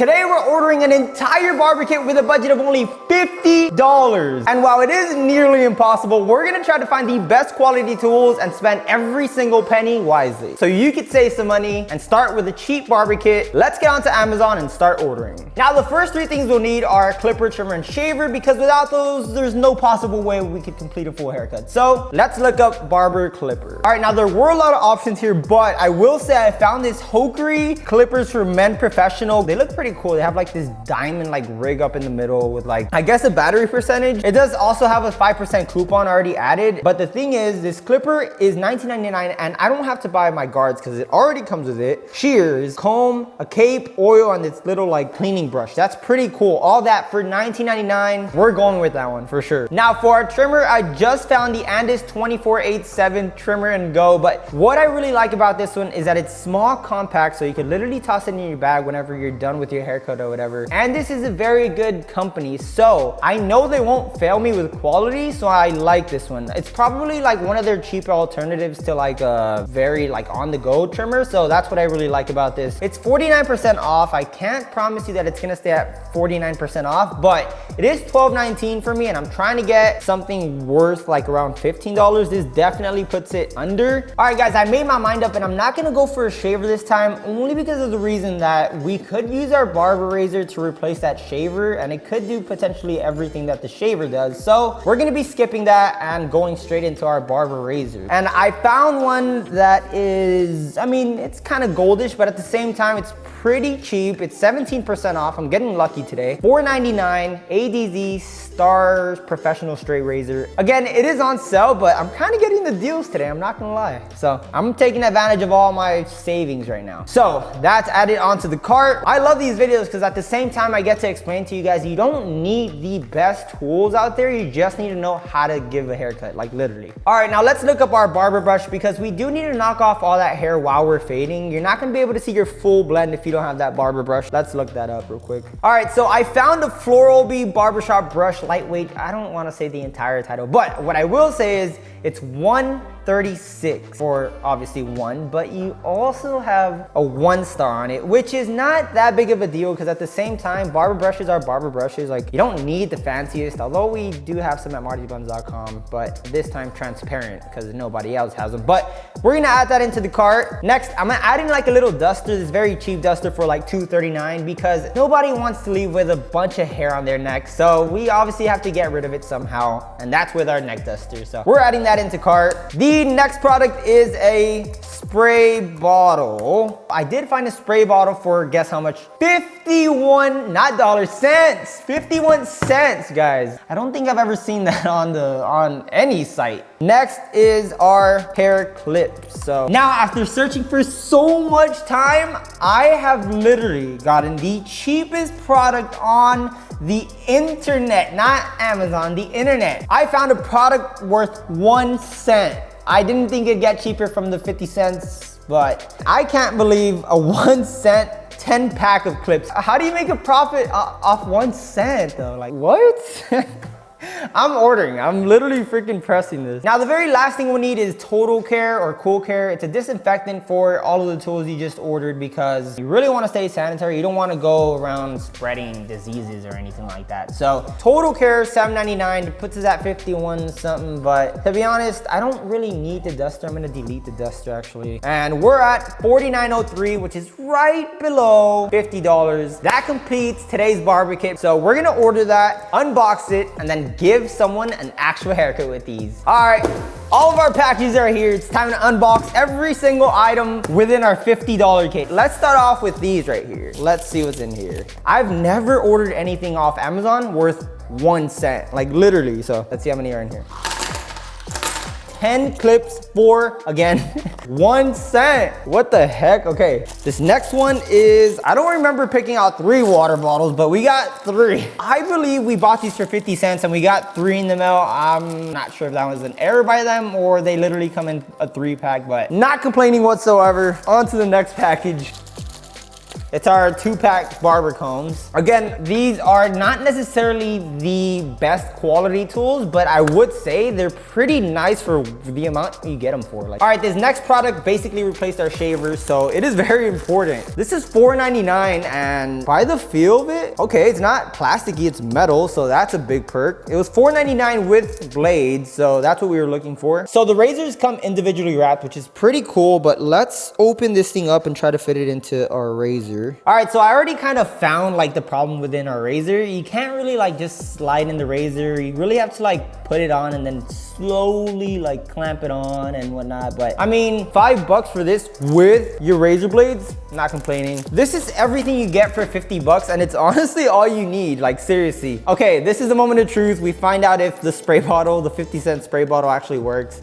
Today we're ordering an entire barber kit with a budget of only $50. And while it is nearly impossible, we're gonna try to find the best quality tools and spend every single penny wisely, so you could save some money and start with a cheap barber kit. Let's get onto Amazon and start ordering. Now the first three things we'll need are clipper, trimmer, and shaver, because without those, there's no possible way we could complete a full haircut. So let's look up barber clipper. All right, now there were a lot of options here, but I will say I found this Hokery clippers for men professional. They look pretty cool. They have like this diamond like rig up in the middle with like, I guess, a battery percentage. It does also have a 5% coupon already added, but the thing is, this clipper is $19.99 and I don't have to buy my guards because it already comes with it. Shears, comb, a cape, oil, and this little like cleaning brush. That's pretty cool. All that for $19.99. We're going with that one for sure. Now for our trimmer, I just found the Andis 2487 trimmer and go, but what I really like about this one is that it's small, compact, so you can literally toss it in your bag whenever you're done with your haircut or whatever. And this is a very good company, so I know they won't fail me with quality, so I like this one. It's probably like one of their cheaper alternatives to like a very like on-the-go trimmer, so that's what I really like about this. It's 49% off. I can't promise you that it's gonna stay at 49% off, but it is $12.19 for me, and I'm trying to get something worth like around $15. This definitely puts it under. All right guys, I made my mind up and I'm not gonna go for a shaver this time, only because of the reason that we could use our barber razor to replace that shaver, and it could do potentially everything that the shaver does. So we're gonna be skipping that and going straight into our barber razor. And I found one that is, I mean, it's kind of goldish, but at the same time, it's pretty cheap. It's 17% off. I'm getting lucky today. $4.99, ADZ Stars Professional Straight Razor. Again, it is on sale, but I'm kind of getting the deals today, I'm not gonna lie. So I'm taking advantage of all my savings right now. So that's added onto the cart. I love these videos because at the same time, I get to explain to you guys, you don't need the best tools out there. You just need to know how to give a haircut, like literally. All right, now let's look up our barber brush, because we do need to knock off all that hair while we're fading. You're not gonna be able to see your full blend if you don't have that barber brush. Let's look that up real quick. All right, so I found a Floral Bee barbershop brush, lightweight. I don't want to say the entire title, but what I will say is it's $136 for obviously one, but you also have a 1-star on it, which is not that big of a deal, because at the same time, barber brushes are barber brushes. Like, you don't need the fanciest, although we do have some at MartyBlendz.com, but this time transparent because nobody else has them. But we're gonna add that into the cart. Next, I'm gonna add in like a little duster, this very cheap duster for like $2.39, because nobody wants to leave with a bunch of hair on their neck. So we obviously have to get rid of it somehow, and that's with our neck duster. So we're adding that into cart. The next product is a spray bottle. I did find a spray bottle for, guess how much? 51, not dollars, cents. 51 cents, guys. I don't think I've ever seen that on any site. Next is our hair clips. So now, after searching for so much time, I have literally gotten the cheapest product on the internet, not Amazon, the internet. I found a product worth 1 cent. I didn't think it'd get cheaper from the 50 cents, but I can't believe a 1 cent 10 pack of clips. How do you make a profit off 1 cent though? Like, what? I'm ordering. I'm literally freaking pressing this. Now, the very last thing we need is Total Care or Cool Care. It's a disinfectant for all of the tools you just ordered, because you really want to stay sanitary. You don't want to go around spreading diseases or anything like that. So Total Care, $7.99. It puts us at 51 something, but to be honest, I don't really need the duster. I'm going to delete the duster actually. And we're at $49.03, which is right below $50. That completes today's barber kit. So we're going to order that, unbox it, and then give someone an actual haircut with these. All right, all of our packages are here. It's time to unbox every single item within our $50 kit. Let's start off with these right here. Let's see what's in here. I've never ordered anything off Amazon worth 1 cent, like literally. So let's see how many are in here. 10 clips for, again, 1 cent. What the heck? Okay, this next one is, I don't remember picking out 3 water bottles, but we got 3. I believe we bought these for 50 cents and we got 3 in the mail. I'm not sure if that was an error by them or they literally come in a 3-pack, but not complaining whatsoever. On to the next package. It's our 2-pack barber combs. Again, these are not necessarily the best quality tools, but I would say they're pretty nice for the amount you get them for. Like, all right, this next product basically replaced our shavers, so it is very important. This is $4.99, and by the feel of it, okay, it's not plasticky, it's metal, so that's a big perk. It was $4.99 with blades, so that's what we were looking for. So the razors come individually wrapped, which is pretty cool, but let's open this thing up and try to fit it into our razor. All right, so I already kind of found like the problem within our razor. You can't really like just slide in the razor. You really have to like put it on and then slowly like clamp it on and whatnot. But I mean, $5 for this with your razor blades, not complaining. This is everything you get for $50, and it's honestly all you need, like seriously. Okay, this is the moment of truth. We find out if the spray bottle, the 50-cent spray bottle actually works.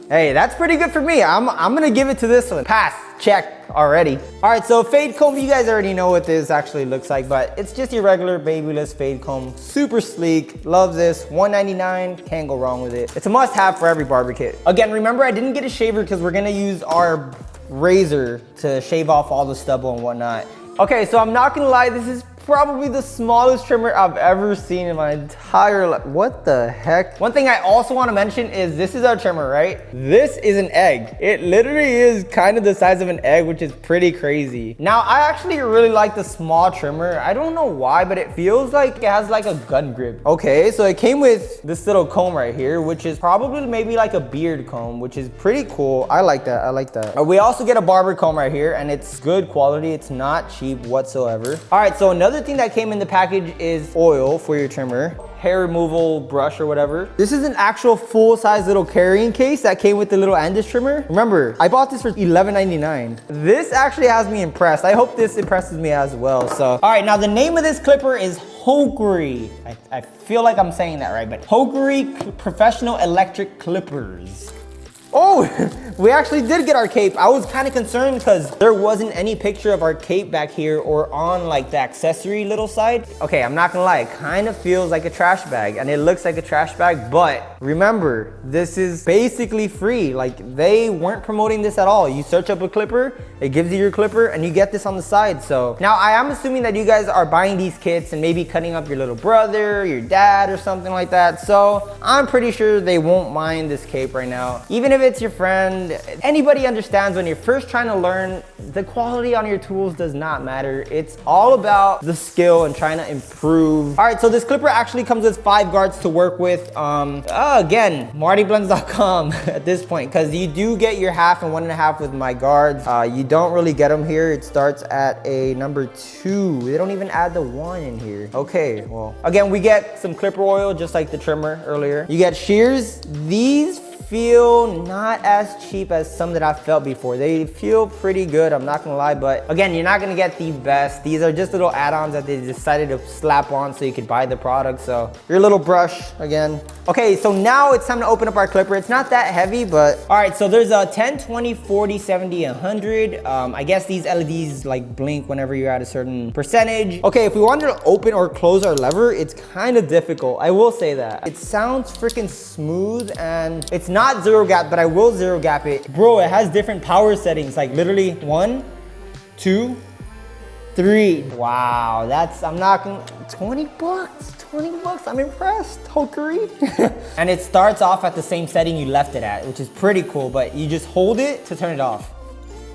Hey, that's pretty good for me. I'm gonna give it to this one. Pass, check already. All right, so fade comb, you guys already know what this actually looks like, but it's just your regular babyless fade comb. Super sleek, love this. $1.99, can't go wrong with it. It's a must have for every barber kit. Again, remember I didn't get a shaver because we're gonna use our razor to shave off all the stubble and whatnot. Okay, so I'm not gonna lie, this is probably the smallest trimmer I've ever seen in my entire life. What the heck? One thing I also want to mention is this is our trimmer, right? This is an egg. It literally is kind of the size of an egg, which is pretty crazy. Now, I actually really like the small trimmer. I don't know why, but it feels like it has like a gun grip. Okay, so it came with this little comb right here, which is probably maybe like a beard comb, which is pretty cool. I like that, I like that. We also get a barber comb right here, and it's good quality. It's not cheap whatsoever. All right, so another thing that came in the package is oil for your trimmer, hair removal brush or whatever. This is an actual full-size little carrying case that came with the little Andis trimmer. Remember, I bought this for $11.99. This actually has me impressed. I hope this impresses me as well. So, all right, now the name of this clipper is Hokery. I feel like I'm saying that right, but Hokery Professional Electric Clippers. Oh, we actually did get our cape. I was kind of concerned because there wasn't any picture of our cape back here or on like the accessory little side. Okay, I'm not gonna lie, it kind of feels like a trash bag and it looks like a trash bag, but remember, this is basically free. Like they weren't promoting this at all. You search up a clipper, it gives you your clipper and you get this on the side. So now I am assuming that you guys are buying these kits and maybe cutting up your little brother, your dad or something like that. So I'm pretty sure they won't mind this cape right now. Even if it's your friend, anybody understands when you're first trying to learn, the quality on your tools does not matter. It's all about the skill and trying to improve. All right, so this clipper actually comes with 5 guards to work with. Again, MartyBlendz.com at this point, because you do get your 1/2 and 1.5 with my guards. You don't really get them here. It starts at a number 2. They don't even add the 1 in here. Okay, well, again, we get some clipper oil just like the trimmer earlier. You get shears. These feel not as cheap as some that I've felt before. They feel pretty good, I'm not gonna lie, but again, you're not gonna get the best. These are just little add-ons that they decided to slap on so you could buy the product. So your little brush again. Okay, so now it's time to open up our clipper. It's not that heavy, but all right, so there's a 10, 20, 40, 70, 100. I guess these LEDs like blink whenever you're at a certain percentage. Okay, if we wanted to open or close our lever, it's kind of difficult. I will say that. It sounds freaking smooth and it's not zero gap, but I will zero gap it. Bro, it has different power settings, like literally 1, 2, 3. Wow, that's, I'm not gonna, $20, $20, I'm impressed, Hokery. And it starts off at the same setting you left it at, which is pretty cool, but you just hold it to turn it off.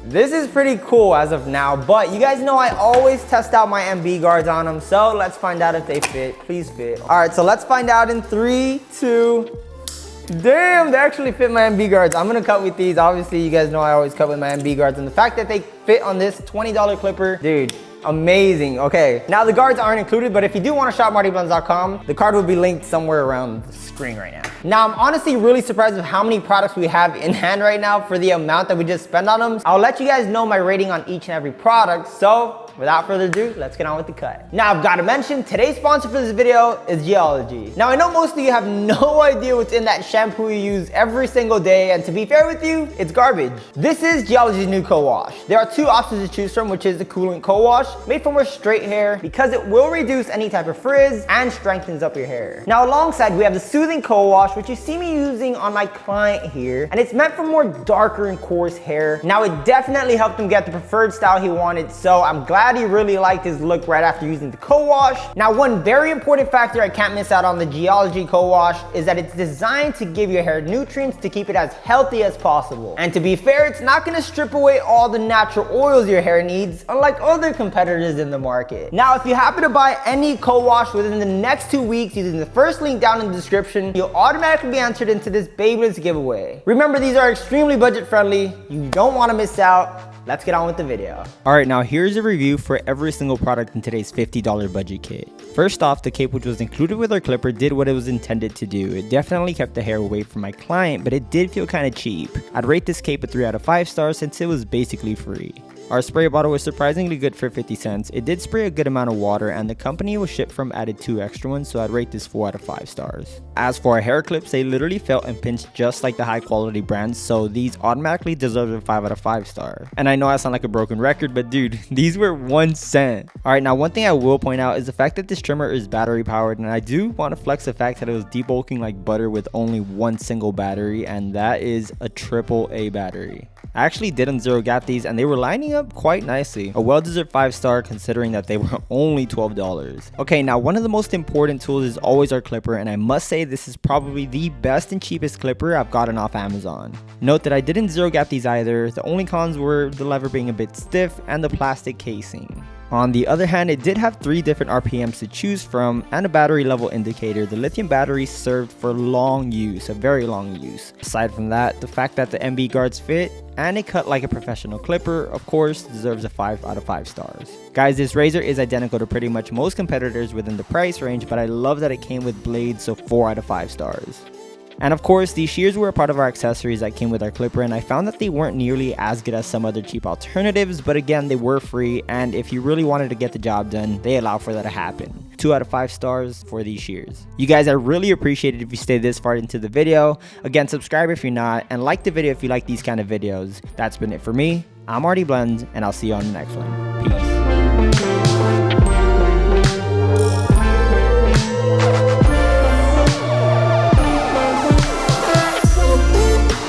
This is pretty cool as of now, but you guys know I always test out my MB guards on them, so let's find out if they fit. Please fit. All right, so let's find out in 3, 2, damn, they actually fit my MB guards. I'm gonna cut with these. Obviously, you guys know I always cut with my MB guards, and the fact that they fit on this $20 clipper, dude, amazing. Okay, now the guards aren't included, but if you do want to shop MartyBlendz.com, the card will be linked somewhere around the screen right now. Now, I'm honestly really surprised with how many products we have in hand right now for the amount that we just spent on them. I'll let you guys know my rating on each and every product, so without further ado, let's get on with the cut. Now, I've got to mention, today's sponsor for this video is Geology. Now, I know most of you have no idea what's in that shampoo you use every single day, and to be fair with you, it's garbage. This is Geology's new co-wash. There are two options to choose from, which is the Coolant Co-Wash, made for more straight hair because it will reduce any type of frizz and strengthens up your hair. Now, alongside, we have the Soothing Co-Wash, which you see me using on my client here, and it's meant for more darker and coarse hair. Now, it definitely helped him get the preferred style he wanted, so I'm glad he really liked his look right after using the co-wash. Now, one very important factor I can't miss out on the Geology co-wash is that it's designed to give your hair nutrients to keep it as healthy as possible. And to be fair, it's not going to strip away all the natural oils your hair needs, unlike other competitors in the market. Now, if you happen to buy any co-wash within the next 2 weeks using the first link down in the description, you'll automatically be entered into this BabyLendz giveaway. Remember, these are extremely budget friendly. You don't want to miss out. Let's get on with the video. Alright, now here's a review for every single product in today's $50 budget kit. First off, the cape which was included with our clipper did what it was intended to do. It definitely kept the hair away from my client, but it did feel kind of cheap. I'd rate this cape a 3 out of 5 stars since it was basically free. Our spray bottle was surprisingly good for 50 cents. It did spray a good amount of water, and the company it was shipped from added 2 extra ones, so I'd rate this 4 out of 5 stars. As for our hair clips, they literally felt and pinched just like the high quality brands, so these automatically deserve a 5 out of 5 star. And I know I sound like a broken record, but dude, these were 1 cent. Alright, now one thing I will point out is the fact that this trimmer is battery powered, and I do want to flex the fact that it was debulking like butter with only 1 single battery, and that is a AAA battery. I actually didn't zero gap these, and they were lining up quite nicely. A well-deserved 5 star considering that they were only $12. Okay, now one of the most important tools is always our clipper, and I must say this is probably the best and cheapest clipper I've gotten off Amazon. Note that I didn't zero gap these either. The only cons were the lever being a bit stiff and the plastic casing. On the other hand, it did have 3 different RPMs to choose from and a battery level indicator. The lithium battery served for long use, a very long use. Aside from that, the fact that the MB guards fit and it cut like a professional clipper, of course, deserves a 5 out of 5 stars. Guys, this razor is identical to pretty much most competitors within the price range, but I love that it came with blades, so 4 out of 5 stars. And of course, these shears were a part of our accessories that came with our clipper, and I found that they weren't nearly as good as some other cheap alternatives, but again, they were free, and if you really wanted to get the job done, they allow for that to happen. 2 out of 5 stars for these shears. You guys, I really appreciate it if you stayed this far into the video. Again, subscribe if you're not, and like the video if you like these kind of videos. That's been it for me. I'm MartyBlendz, and I'll see you on the next one. Peace.